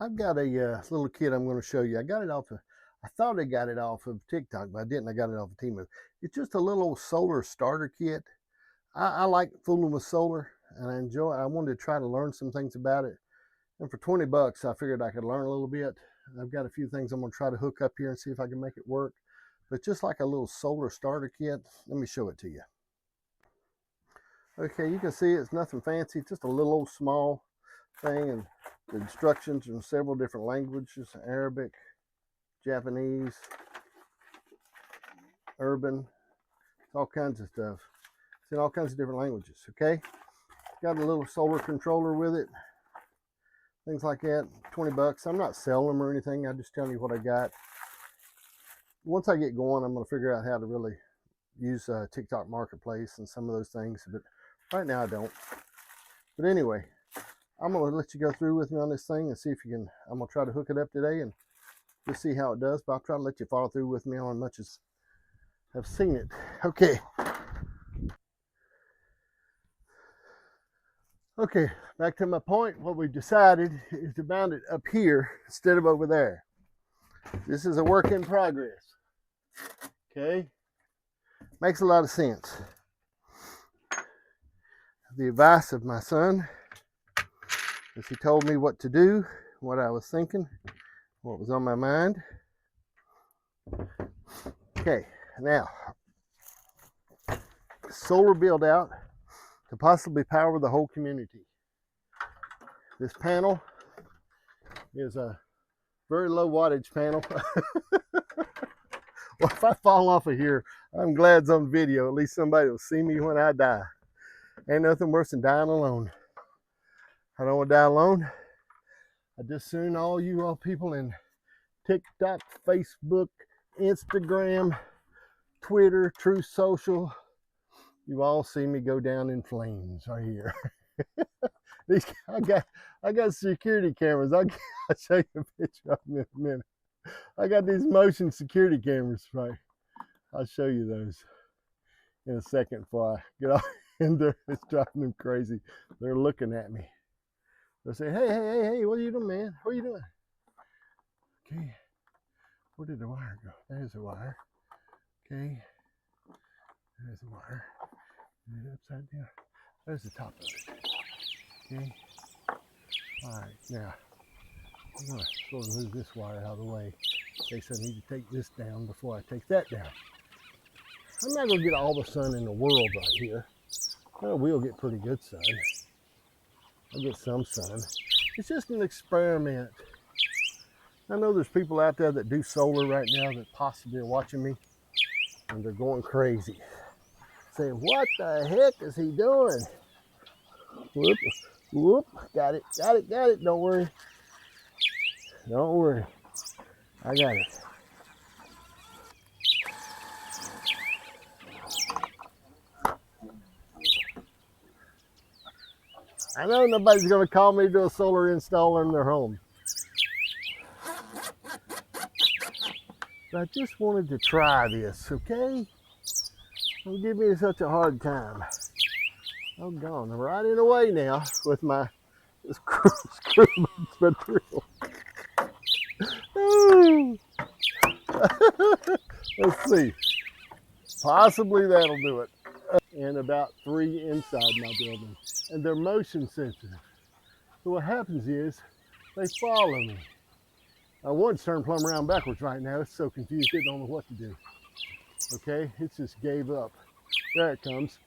I've got a little kit I'm going to show you. I got it off of, I thought I got it off of TikTok, but I didn't. I got it off of Temu. It's just a little old solar starter kit. I like fooling with solar, and I wanted to try to learn some things about it. And for 20 bucks, I figured I could learn a little bit. I've got a few things I'm going to try to hook up here and see if I can make it work. But just like a little solar starter kit, let me show it to you. Okay, you can see it's nothing fancy, just a little old small thing, and the instructions in several different languages: Arabic, Japanese, urban, all kinds of stuff. It's in all kinds of different languages. Okay, got a little solar controller with it, things like that. 20 bucks. I'm not selling them or anything, I'm just telling you what I got. Once I get going, I'm going to figure out how to really use TikTok Marketplace and some of those things, but right now I don't. But anyway, I'm going to let you go through with me on this thing and see if you can. I'm going to try to hook it up today and just see how it does, but I'll try to let you follow through with me on as much as I've seen it. Okay. Okay, back to my point. What we decided is to mount it up here instead of over there. This is a work in progress. Okay, makes a lot of sense. The advice of my son, as he told me what to do, what I was thinking, what was on my mind. Okay, now, solar build out to possibly power the whole community. This panel is a very low wattage panel. Well, if I fall off of here, I'm glad it's on video. At least somebody will see me when I die. Ain't nothing worse than dying alone. I don't want to die alone. I just soon all you all people in TikTok, Facebook, Instagram, Twitter, Truth Social, you all see me go down in flames right here. I got security cameras. I'll show you a picture of them in a minute. I got these motion security cameras, right? I'll show you those in a second before I get off in there. It's driving them crazy. They're looking at me. They're saying, hey, what are you doing, man? What are you doing? Okay, where did the wire go? There's the wire. Okay, there's the wire. Is it upside down? There's the top of it. Okay, all right, now I'm going to sort of move this wire out of the way in case I need to take this down before I take that down. I'm not going to get all the sun in the world right here. I will get pretty good sun. I'll get some sun. It's just an experiment. I know there's people out there that do solar right now that possibly are watching me, and they're going crazy, saying, what the heck is he doing? Whoop, got it. Don't worry. I got it. I know nobody's going to call me to do a solar install in their home, but I just wanted to try this, okay? Don't give me such a hard time. I'm gone right in the way now with my screw material. Let's see. Possibly that'll do it. And about 3 inside my building. And they're motion sensitive. So what happens is they follow me. I wanted to turn plumb around backwards right now. It's so confused, it don't know what to do. Okay, it just gave up. There it comes.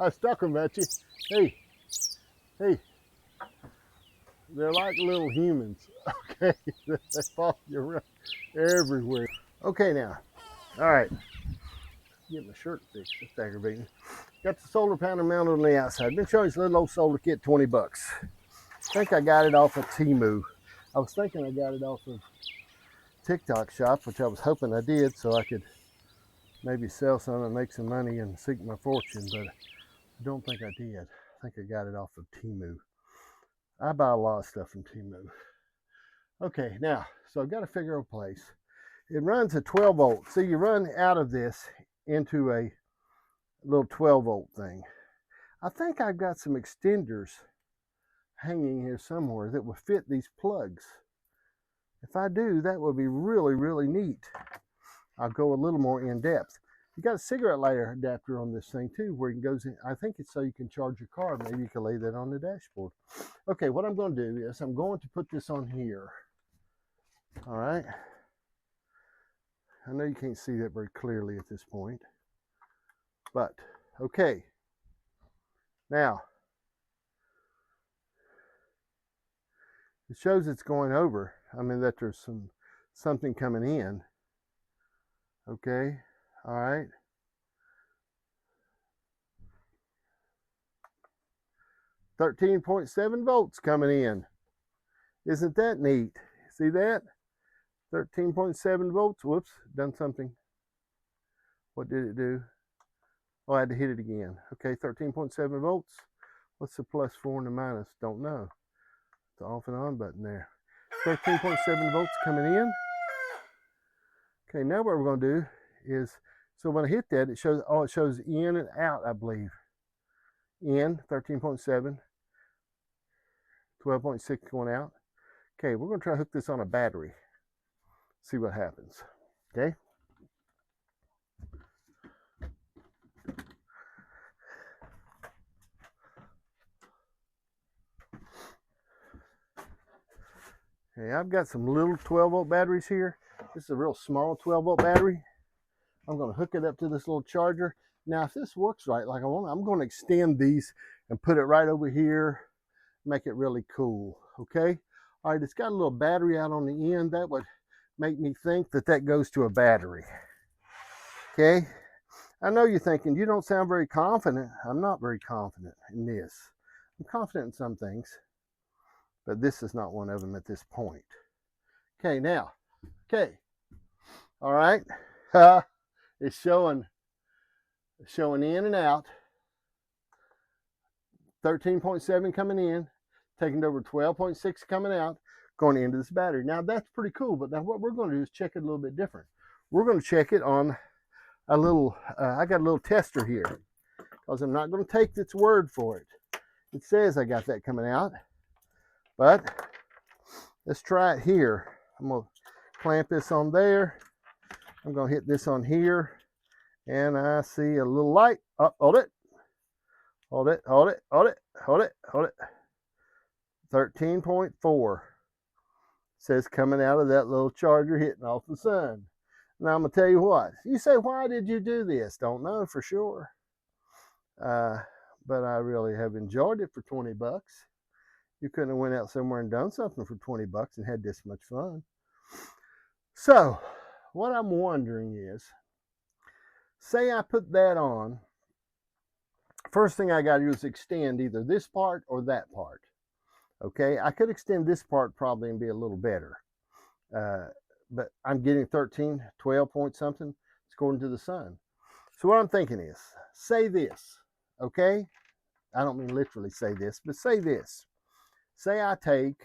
I stuck them at you. Hey. They're like little humans. Okay, they follow you around everywhere. Okay, now, all right. Get my shirt fixed. That's aggravating. Got the solar panel mounted on the outside. Been showing this little old solar kit, 20 bucks. I think I got it off of Temu. I was thinking I got it off of TikTok shop, which I was hoping I did, so I could maybe sell some and make some money and seek my fortune, but I don't think I did. I think I got it off of Temu. I buy a lot of stuff from Temu. Okay, now, so I've got to figure out a place. It runs at 12 volts. So you run out of this into a little 12 volt thing. I think I've got some extenders hanging here somewhere that will fit these plugs. If I do, that would be really, really neat. I'll go a little more in depth. You got a cigarette lighter adapter on this thing too, where it goes in. I think it's so you can charge your car. Maybe you can lay that on the dashboard. Okay, what I'm going to do is I'm going to put this on here. All right. I know you can't see that very clearly at this point, but okay. Now, it shows it's going over. I mean that there's something coming in. Okay, all right. 13.7 volts coming in. Isn't that neat? See that? 13.7 volts. Whoops, done something. What did it do? Oh, I had to hit it again. Okay, 13.7 volts. What's the plus 4 and the minus? Don't know. The off and on button there. 13.7 volts coming in. Okay, now what we're going to do is, so when I hit that, it shows, oh, it shows in and out, I believe. In, 13.7, 12.6 going out. Okay, we're going to try to hook this on a battery. See what happens. Okay. Okay, I've got some little 12-volt batteries here. This is a real small 12-volt battery. I'm going to hook it up to this little charger. Now, if this works right, like I want, I'm going to extend these and put it right over here, make it really cool. Okay. All right, it's got a little battery out on the end. That would make me think that that goes to a battery. Okay. I know you're thinking, you don't sound very confident. I'm not very confident in this. I'm confident in some things, but this is not one of them at this point. Okay, now, okay. All right. It's showing in and out. 13.7 coming in, taking over 12.6 coming out, going into this battery. Now that's pretty cool, but now what we're going to do is check it a little bit different. We're going to check it on a little, I got a little tester here, because I'm not going to take its word for it. It says I got that coming out, but let's try it here. I'm going to clamp this on there. I'm going to hit this on here, and I see a little light. Oh, hold it. Hold it, hold it, hold it, hold it, hold it. 13.4 says coming out of that little charger hitting off the sun. Now I'm going to tell you what. You say, why did you do this? Don't know for sure. But I really have enjoyed it for 20 bucks. You couldn't have went out somewhere and done something for 20 bucks and had this much fun. So what I'm wondering is, say I put that on. First thing I got to do is extend either this part or that part. Okay, I could extend this part probably and be a little better. But I'm getting 13, 12 point something. It's going to the sun. So what I'm thinking is, say this, okay? I don't mean literally say this, but say this. Say I take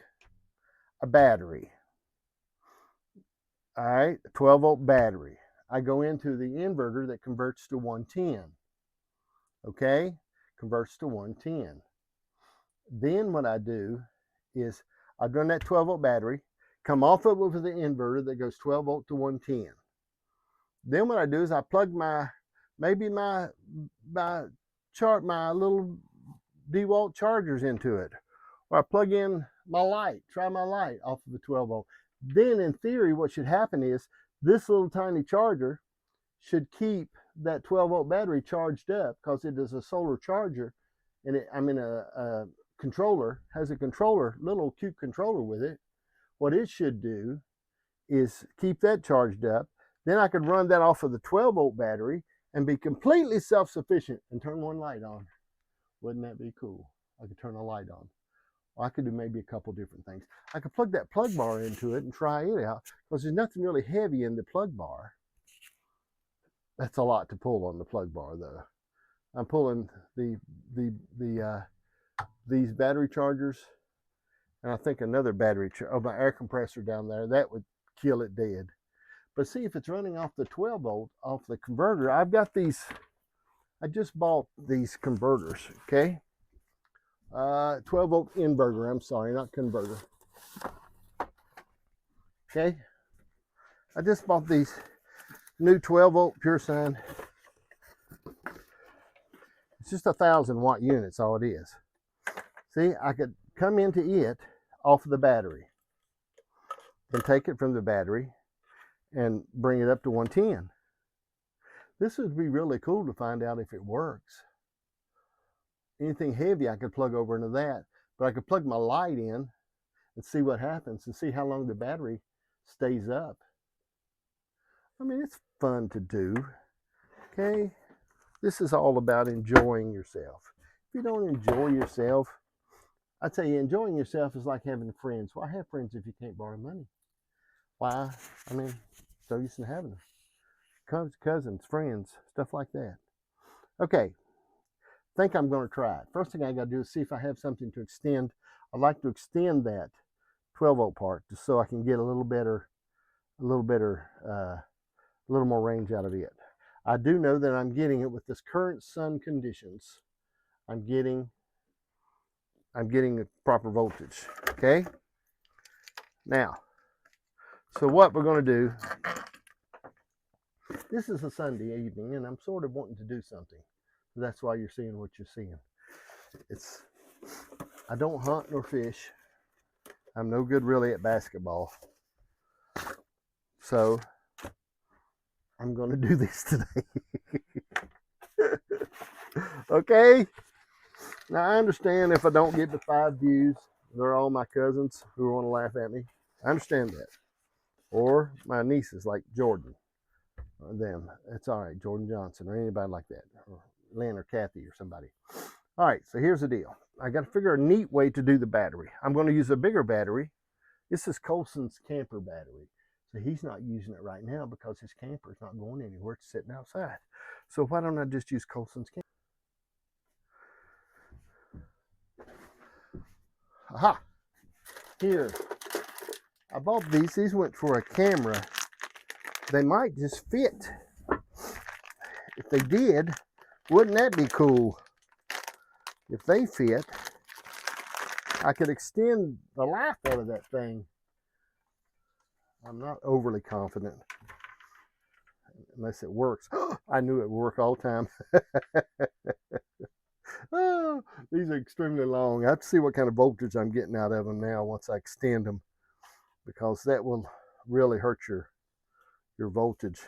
a battery, all right, a 12-volt battery. I go into the inverter that converts to 110. Okay, converts to 110. Then what I do is I run that 12-volt battery, come off of it with the inverter that goes 12 volt to 110. Then what I do is I plug my little DeWalt chargers into it, or I plug in my light, try my light off of the 12 volt. Then in theory, what should happen is this little tiny charger should keep that 12-volt battery charged up, because it is a solar charger, and a controller, has a controller, little cute controller with it. What it should do is keep that charged up. Then I could run that off of the 12-volt battery and be completely self-sufficient and turn one light on. Wouldn't that be cool? I could turn a light on. Or I could do maybe a couple different things. I could plug that plug bar into it and try it out, because there's nothing really heavy in the plug bar. That's a lot to pull on the plug bar, though. I'm pulling these battery chargers, and I think another battery my air compressor down there, that would kill it dead. But see, if it's running off the 12 volt, off the converter, I've got these. I just bought these converters. Okay, 12 volt inverter. I'm sorry, not converter. Okay, I just bought these new 12-volt pure sine. It's just 1,000-watt units, all it is. See, I could come into it off of the battery and take it from the battery and bring it up to 110. This would be really cool to find out if it works. Anything heavy I could plug over into that, but I could plug my light in and see what happens and see how long the battery stays up. I mean, it's fun to do, okay? This is all about enjoying yourself. If you don't enjoy yourself, I tell you, enjoying yourself is like having friends. Why have friends if you can't borrow money? Why? I mean, so used to having them. Cousins, friends, stuff like that. Okay, think I'm going to try it. First thing I got to do is see if I have something to extend. I'd like to extend that 12-volt part just so I can get a little more range out of it. I do know that I'm getting it with this current sun conditions. I'm getting the proper voltage. Okay. Now, so what we're going to do. This is a Sunday evening, and I'm sort of wanting to do something. That's why you're seeing what you're seeing. I don't hunt nor fish. I'm no good really at basketball. So I'm going to do this today. Okay. Now I understand if I don't get the 5 views, they're all my cousins who want to laugh at me. I understand that. Or my nieces like Jordan. Or them. It's all right. Jordan Johnson or anybody like that. Or Lynn or Kathy or somebody. All right. So here's the deal. I got to figure a neat way to do the battery. I'm going to use a bigger battery. This is Colson's camper battery. So he's not using it right now because his camper is not going anywhere. It's sitting outside. So why don't I just use Colson's camper? Aha! Here. I bought these. These went for a camera. They might just fit. If they did, wouldn't that be cool? If they fit, I could extend the life out of that thing. I'm not overly confident. Unless it works. I knew it would work all the time. Oh, these are extremely long. I have to see what kind of voltage I'm getting out of them now once I extend them, because that will really hurt your voltage.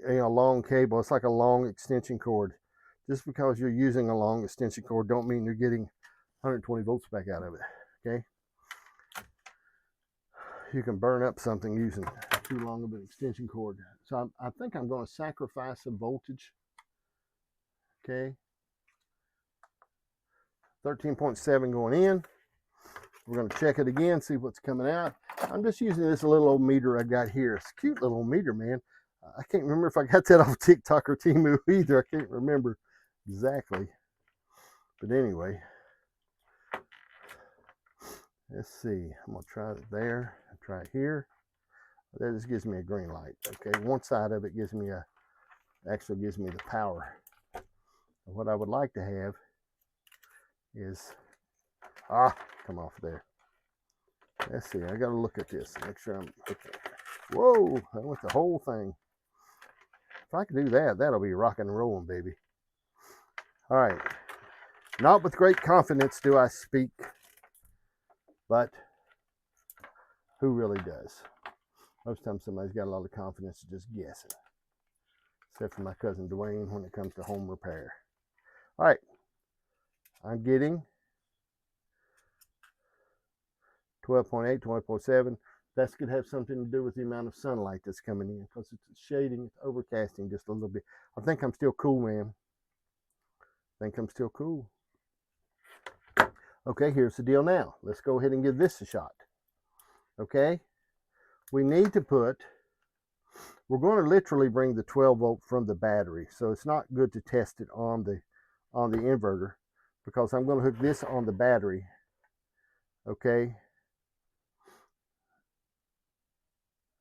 A long cable, it's like a long extension cord. Just because you're using a long extension cord don't mean you're getting 120 volts back out of it. Okay, you can burn up something using too long of an extension cord. So I think I'm going to sacrifice some voltage. Okay, 13.7 going in. We're going to check it again, see what's coming out. I'm just using this little old meter I got here. It's a cute little meter, man. I can't remember if I got that off TikTok or Temu either. I can't remember exactly. But anyway, let's see. I'm going to try it there. Try it here. That just gives me a green light. Okay, one side of it gives me actually gives me the power. And what I would like to have is, come off there. Let's see, I got to look at this, make sure I'm okay. Whoa, I went the whole thing. If I can do that, that'll be rocking and rolling, baby. All right, not with great confidence do I speak, but who really does? Most times somebody's got a lot of confidence just guessing. Except for my cousin Dwayne when it comes to home repair. All right, I'm getting 12.8, 12.7. That's going to have something to do with the amount of sunlight that's coming in, because it's shading, it's overcasting just a little bit. I think I'm still cool, man. I think I'm still cool. Okay, here's the deal now. Let's go ahead and give this a shot. Okay, we need to we're going to literally bring the 12 volt from the battery, so it's not good to test it on the inverter, because I'm going to hook this on the battery. Okay,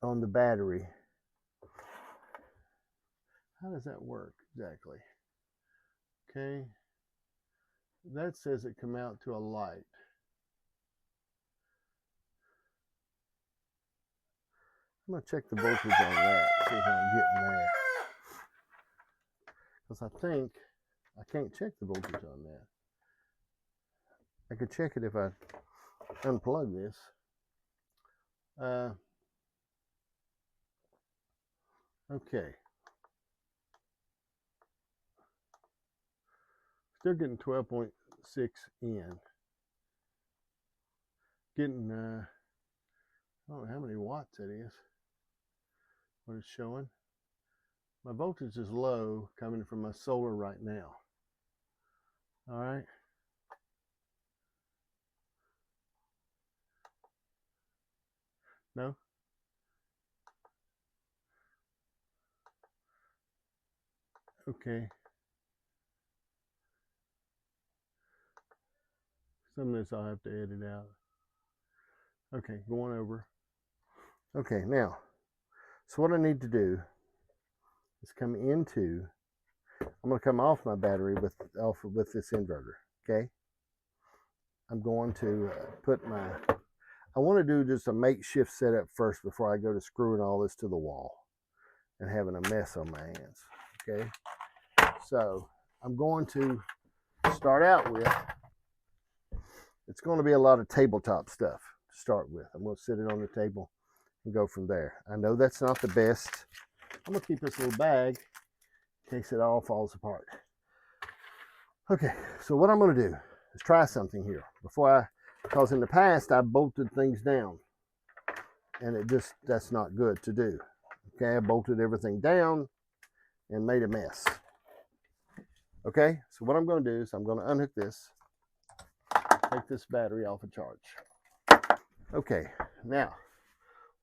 on the battery. How does that work exactly? Okay, that says it come out to a light. I'm going to check the voltage on that, see how I'm getting there. Because I think I can't check the voltage on that. I could check it if I unplug this. Okay. Still getting 12.6 in. Getting, I don't know how many watts it is. What it's showing. My voltage is low coming from my solar right now. All right. No? Okay. Some of this I'll have to edit out. Okay, going over. Okay, now, so what I need to do is come into, I'm going to come off my battery with this inverter, okay? I'm going to put my, I want to do just a makeshift setup first before I go to screwing all this to the wall and having a mess on my hands, okay? So I'm going to start out with, it's going to be a lot of tabletop stuff to start with. I'm going to sit it on the table and go from there. I know that's not the best. I'm going to keep this little bag in case it all falls apart. Okay, so what I'm going to do is try something here because in the past I bolted things down and that's not good to do. Okay, I bolted everything down and made a mess. Okay, so what I'm going to do is I'm going to unhook this, take this battery off of charge. Okay, now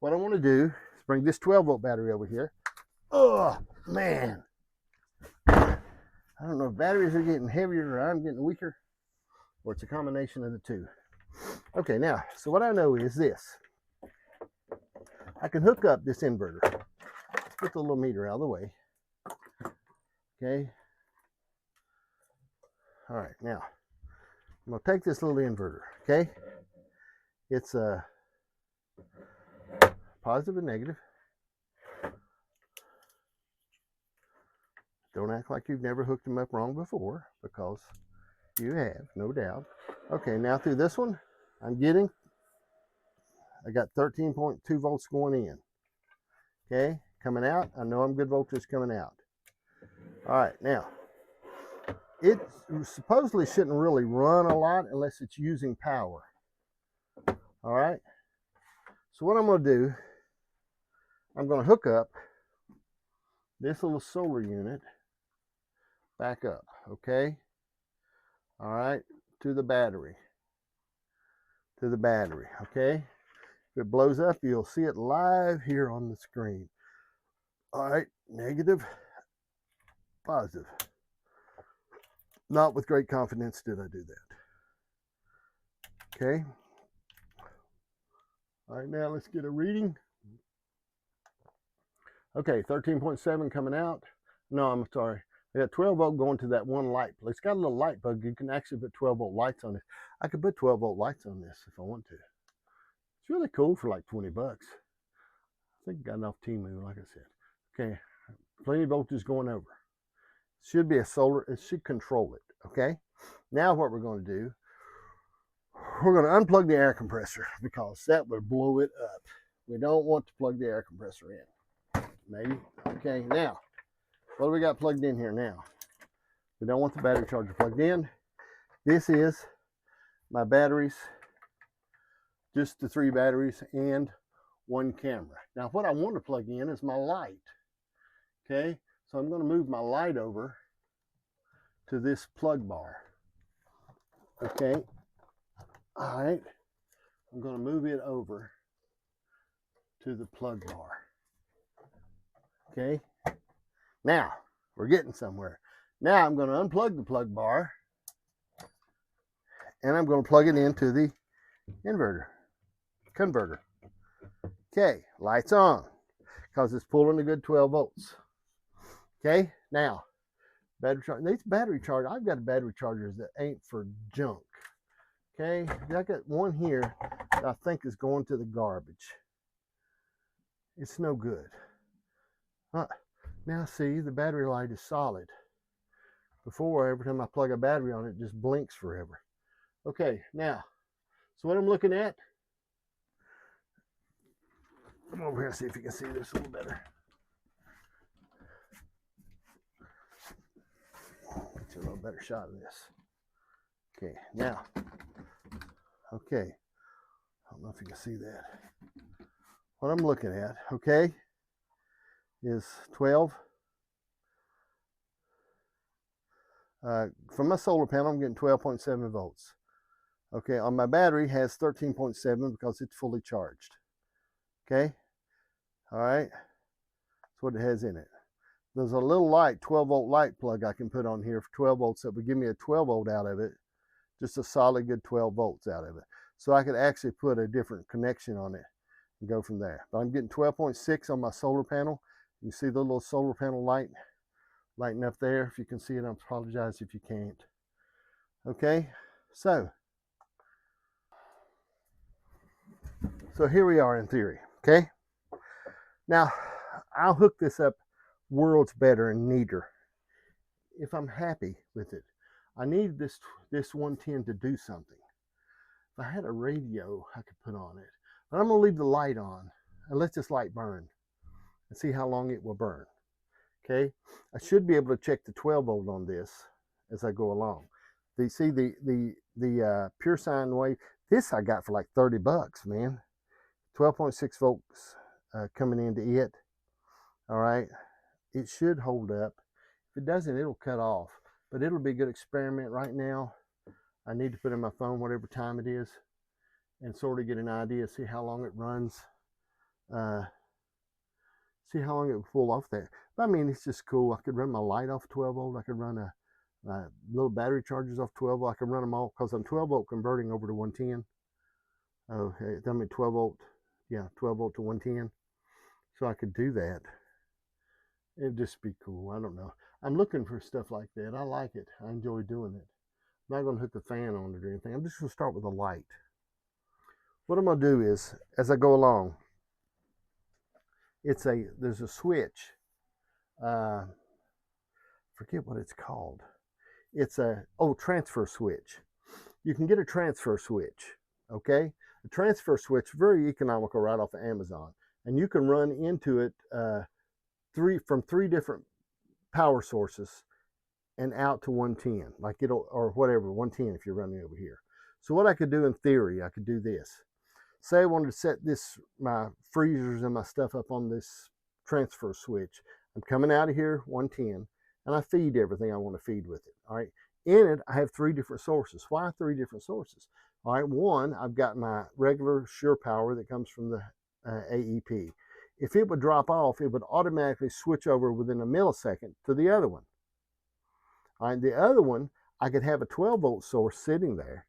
what I want to do is bring this 12-volt battery over here. Oh, man. I don't know if batteries are getting heavier or I'm getting weaker, or it's a combination of the two. Okay, now, so what I know is this. I can hook up this inverter. Let's put the little meter out of the way. Okay. All right, now, I'm going to take this little inverter, okay? It's a positive and negative. Don't act like you've never hooked them up wrong before, because you have, no doubt. Okay, now through this one, I got 13.2 volts going in. Okay, coming out, I know I'm good voltage coming out. All right, now, it supposedly shouldn't really run a lot unless it's using power. All right, so what I'm going to do, I'm going to hook up this little solar unit back up, okay? All right, to the battery, okay? If it blows up, you'll see it live here on the screen. All right, negative, positive. Not with great confidence did I do that. Okay. All right, now let's get a reading. Okay, 13.7 coming out. No, I'm sorry. I got 12 volt going to that one light. It's got a little light bug. You can actually put 12 volt lights on it. I could put 12 volt lights on this if I want to. It's really cool for like 20 bucks. I think I got enough Temu, like I said. Okay, plenty of voltage going over. Should be a solar, it should control it, okay? Now what we're going to do, we're going to unplug the air compressor because that would blow it up. We don't want to plug the air compressor in. Maybe. Okay, now, what do we got plugged in here now? We don't want the battery charger plugged in. This is my batteries, just the 3 batteries and 1 camera. Now, what I want to plug in is my light. Okay, so I'm going to move my light over to this plug bar. Okay, all right, I'm going to move it over to the plug bar. Okay, now we're getting somewhere. Now I'm going to unplug the plug bar and I'm going to plug it into the converter. Okay, lights on because it's pulling a good 12 volts. Okay, now battery charger. These battery chargers, I've got battery chargers that ain't for junk. Okay, I got one here that I think is going to the garbage. it's no good. Now see, the battery light is solid. Before, every time I plug a battery on it, it just blinks forever. Okay, now, so what I'm looking at, come over here and see if you can see this a little better. Get you a little better shot of this. Okay, now, okay, I don't know if you can see that. What I'm looking at, okay, is 12. From my solar panel, I'm getting 12.7 volts. Okay, on my battery has 13.7 because it's fully charged. Okay, all right, that's what it has in it. There's a little light, 12-volt light plug I can put on here for 12 volts that would give me a 12-volt out of it, just a solid good 12 volts out of it. So I could actually put a different connection on it and go from there. But I'm getting 12.6 on my solar panel. You see the little solar panel light lighting up there. If you can see it, I apologize if you can't. Okay, so here we are in theory, okay? Now, I'll hook this up worlds better and neater if I'm happy with it. I need this 110 to do something. If I had a radio I could put on it, but I'm gonna leave the light on and let this light burn and see how long it will burn. Okay, I should be able to check the 12 volt on this as I go along. You see the pure sine wave, this I got for like 30 bucks, man. 12.6 volts coming into it. All right, it should hold up. If it doesn't, it'll cut off, but it'll be a good experiment. Right now I need to put in my phone whatever time it is and sort of get an idea, see how long it runs, see how long it will pull off there. But I mean, it's just cool. I could run my light off 12 volt. I could run a little battery chargers off 12 volt. I can run them all because I'm 12 volt converting over to 110. Okay, I mean 12 volt, yeah, 12 volt to 110. So I could do that. It'd just be cool. I don't know. I'm looking for stuff like that. I like it. I enjoy doing it. I'm not going to hook the fan on it or anything. I'm just going to start with a light. What I'm going to do is, as I go along, there's a switch. Forget what it's called. It's transfer switch. You can get a transfer switch, okay? A transfer switch, very economical, right off of Amazon. And you can run into it from three different power sources and out to 110, like or whatever, 110 if you're running over here. So what I could do in theory, I could do this. Say I wanted to set my freezers and my stuff up on this transfer switch. I'm coming out of here 110 and I feed everything I want to feed with it. All right. In it, I have three different sources. Why three different sources? All right. One, I've got my regular Sure Power that comes from the AEP. If it would drop off, it would automatically switch over within a millisecond to the other one. All right. The other one, I could have a 12 volt source sitting there,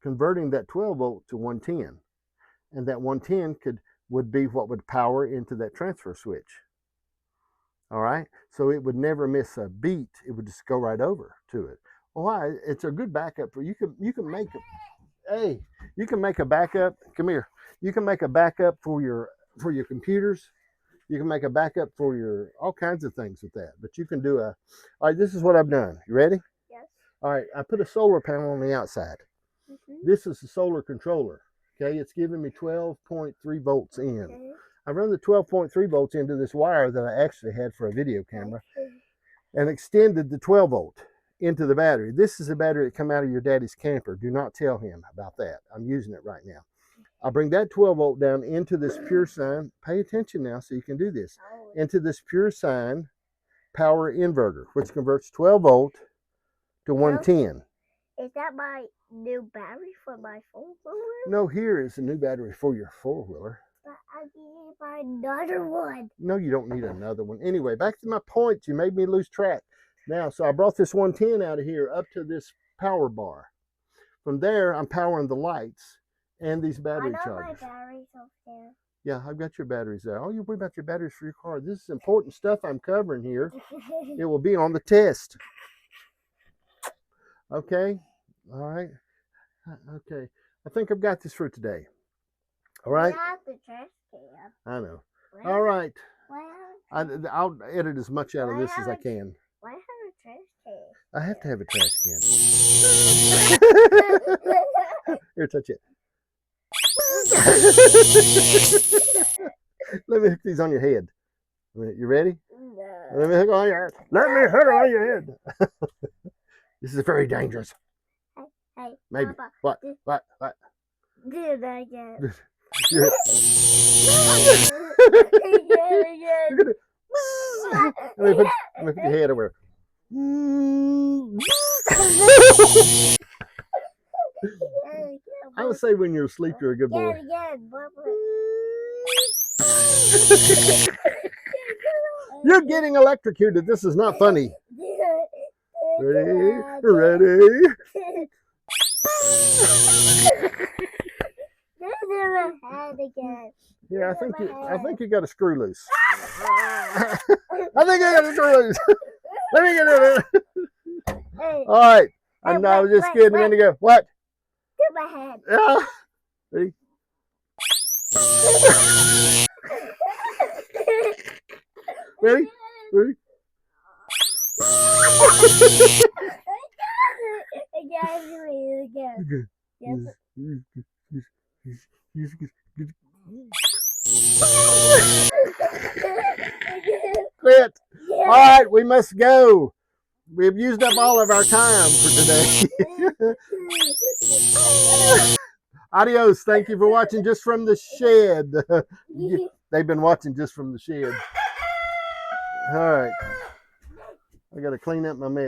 converting that 12 volt to 110. And that 110 would be what would power into that transfer switch. All right, so it would never miss a beat. It would just go right over to it. Why? It's a good backup for you can make you can make a backup. Come here. You can make a backup for your computers. You can make a backup for your all kinds of things with that. But you can do all right, this is what I've done. You ready? Yes. All right, I put a solar panel on the outside. This is the solar controller. Okay, it's giving me 12.3 volts in. Okay. I run the 12.3 volts into this wire that I actually had for a video camera and extended the 12 volt into the battery. This is a battery that come out of your daddy's camper. Do not tell him about that. I'm using it right now. I bring that 12 volt down into this pure sine. Pay attention now so you can do this. Into this pure sine power inverter, which converts 12 volt to 110. Is that my new battery for my four-wheeler? No, here is a new battery for your four-wheeler. But I need my another one. No, you don't need another one. Anyway, back to my point. You made me lose track. Now, so I brought this 110 out of here up to this power bar. From there, I'm powering the lights and these battery chargers. My batteries up there. Yeah, I've got your batteries there. Oh, you worry about your batteries for your car. This is important stuff I'm covering here. It will be on the test. Okay. All right. Okay. I think I've got this for today. All right. I have the trash can. I know. All right. Why I'll edit as much out of this as I can. why have a trash can? I have to have a trash can. Here, touch it. Let me hook these on your head. You ready? No. Let me hook on your head. Let me hook on your head. This is very dangerous. Hey, Maybe. Papa, What? do that again. Let me put your head over. I would say when you're asleep, you're a good boy. You're getting electrocuted. This is not funny. Ready? Ready? Yeah, I think you got a screw loose. I think I got a screw loose. Let me get it. All right. I was just kidding a minute ago. What? To my head. Yeah. Ready? Ready? Ready? Quit. All right, we must go. We've used up all of our time for today. Adios. Thank you for watching Just From the Shed. They've been watching Just From the Shed. All right. I got to clean up my mess.